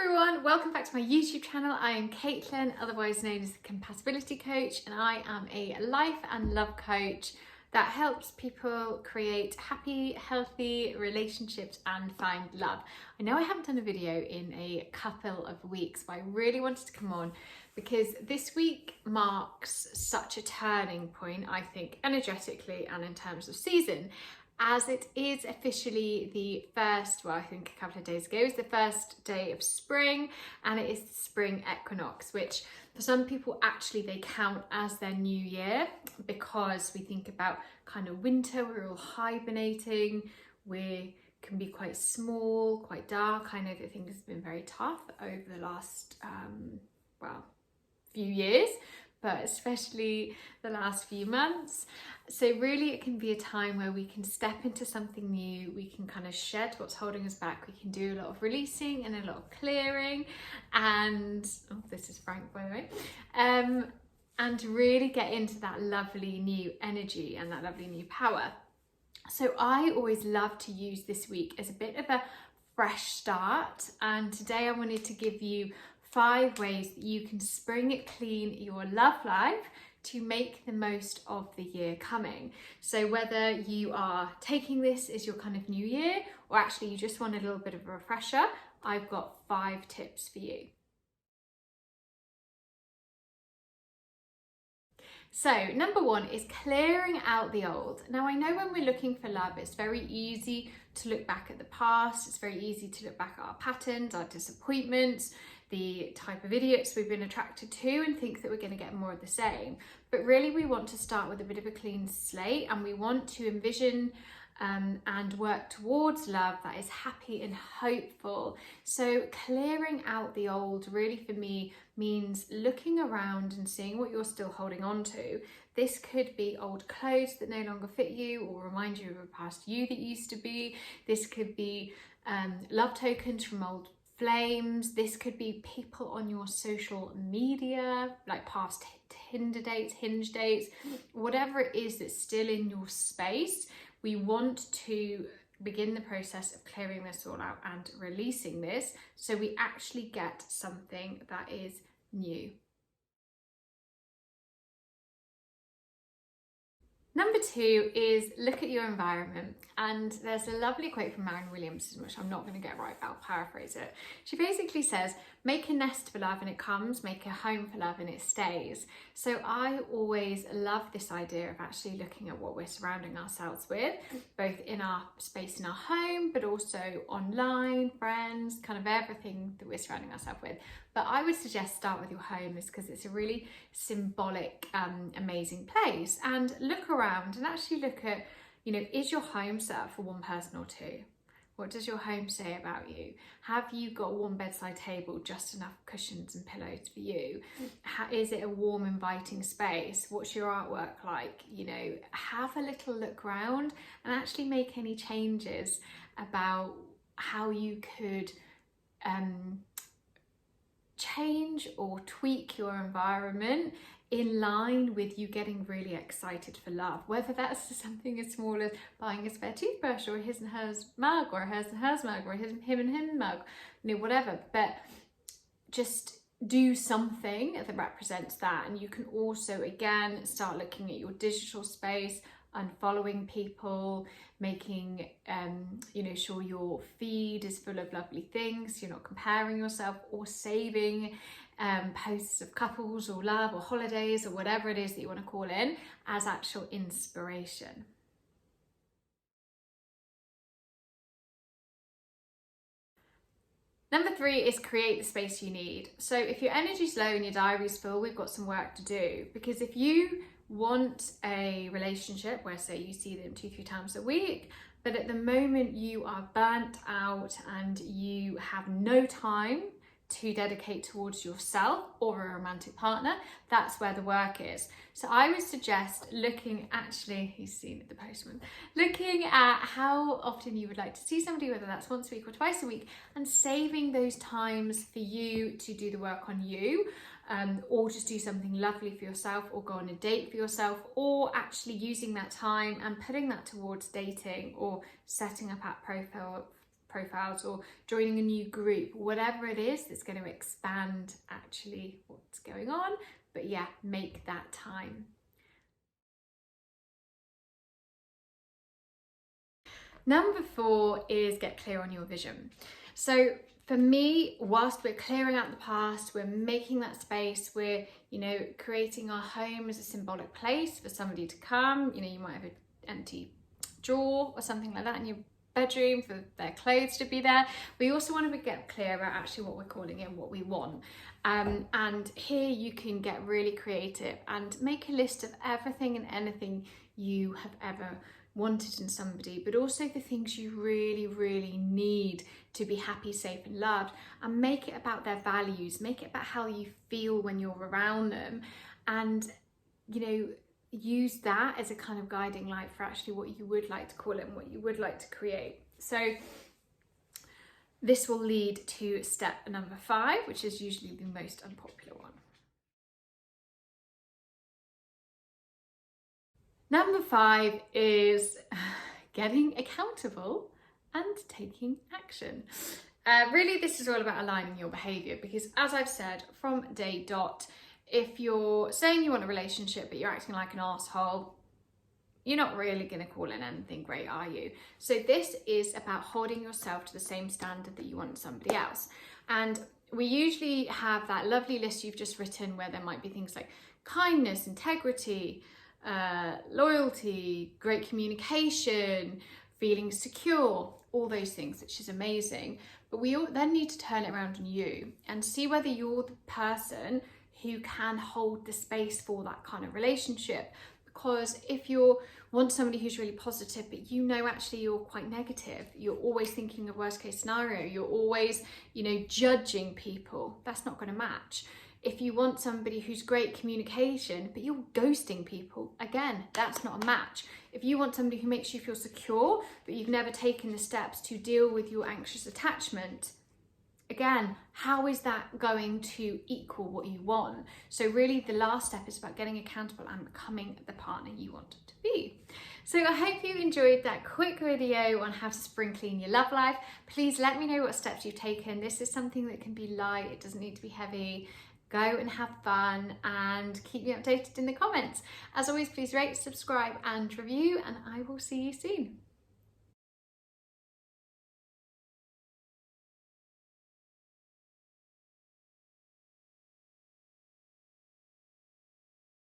everyone, welcome back to my YouTube channel. I am Caitlin, otherwise known as the Compatibility Coach, and I am a life and love coach that helps people create happy, healthy relationships and find love. I know I haven't done a video in a couple of weeks, but I really wanted to come on because this week marks such a turning point, I think, energetically and in terms of season, as it is officially the first, well, I think a couple of days ago, is the first day of spring, and it is the Spring Equinox, which for some people actually they count as their new year, because we think about kind of winter, we're all hibernating, we can be quite small, quite dark. I know that things have been very tough over the last, few years, but especially the last few months. So really it can be a time where we can step into something new, we can kind of shed what's holding us back, we can do a lot of releasing and a lot of clearing, and, oh, this is Frank by the way, and really get into that lovely new energy and that lovely new power. So I always love to use this week as a bit of a fresh start, and today I wanted to give you 5 ways that you can spring it clean your love life to make the most of the year coming. So whether you are taking this as your kind of new year, or actually you just want a little bit of a refresher, I've got 5 tips for you. So number 1 is clearing out the old. Now I know when we're looking for love, it's very easy to look back at the past. It's very easy to look back at our patterns, our disappointments, the type of idiots we've been attracted to, and think that we're going to get more of the same. But really we want to start with a bit of a clean slate, and we want to envision and work towards love that is happy and hopeful. So clearing out the old really for me means looking around and seeing what you're still holding on to. This could be old clothes that no longer fit you or remind you of a past you that used to be. This could be love tokens from old flames. This could be people on your social media, like past Tinder dates, Hinge dates, whatever it is that's still in your space. We want to begin the process of clearing this all out and releasing this, so we actually get something that is new. Number 2 is look at your environment. And there's a lovely quote from Marianne Williamson, which I'm not going to get right, but I'll paraphrase it. She basically says, make a nest for love and it comes, make a home for love and it stays. So I always love this idea of actually looking at what we're surrounding ourselves with, both in our space in our home, but also online, friends, kind of everything that we're surrounding ourselves with. But I would suggest start with your home, is because it's a really symbolic, amazing place. And look around and actually look at, is your home set up for one person or two? What does your home say about you? Have you got one bedside table, just enough cushions and pillows for you? Is it a warm, inviting space? What's your artwork like? Have a little look around and actually make any changes about how you could change or tweak your environment in line with you getting really excited for love, whether that's something as small as buying a spare toothbrush or a his and hers mug, or a hers and hers mug, or a him and him mug, whatever. But just do something that represents that. And you can also, again, start looking at your digital space, unfollowing people, making sure your feed is full of lovely things, you're not comparing yourself, or saving posts of couples or love or holidays or whatever it is that you want to call in as actual inspiration. Number 3 is create the space you need. So if your energy's low and your diary's full, we've got some work to do, because if you want a relationship where, say, you see them 2-3 times a week, but at the moment you are burnt out and you have no time to dedicate towards yourself or a romantic partner, that's where the work is. So I would suggest looking at how often you would like to see somebody, whether that's once a week or twice a week, and saving those times for you to do the work on you, or just do something lovely for yourself, or go on a date for yourself, or actually using that time and putting that towards dating or setting up a profiles or joining a new group, whatever it is that's going to expand actually what's going on. But yeah, make that time. Number 4 is get clear on your vision. So for me, whilst we're clearing out the past, we're making that space, we're, creating our home as a symbolic place for somebody to come. You might have an empty drawer or something like that in your bedroom for their clothes to be there. We also want to get clear about actually what we're calling it and what we want. And here you can get really creative and make a list of everything and anything you have ever wanted in somebody, but also the things you really, really need to be happy, safe and loved, and make it about their values, make it about how you feel when you're around them, and use that as a kind of guiding light for actually what you would like to call it and what you would like to create. So this will lead to step number 5, which is usually the most unpopular one. Number 5 is getting accountable and taking action. Really, this is all about aligning your behaviour, because as I've said from day dot, if you're saying you want a relationship but you're acting like an asshole, you're not really going to call it anything great, are you? So this is about holding yourself to the same standard that you want somebody else. And we usually have that lovely list you've just written where there might be things like kindness, integrity, loyalty, great communication, feeling secure, all those things, which is amazing. But we all then need to turn it around on you and see whether you're the person who can hold the space for that kind of relationship. Because if you want somebody who's really positive, but actually you're quite negative, you're always thinking of worst case scenario, you're always, judging people, that's not going to match. If you want somebody who's great communication, but you're ghosting people, again, that's not a match. If you want somebody who makes you feel secure, but you've never taken the steps to deal with your anxious attachment, again, how is that going to equal what you want? So really the last step is about getting accountable and becoming the partner you want to be. So I hope you enjoyed that quick video on how to spring clean your love life. Please let me know what steps you've taken. This is something that can be light, it doesn't need to be heavy. Go and have fun and keep me updated in the comments. As always, please rate, subscribe and review, and I will see you soon.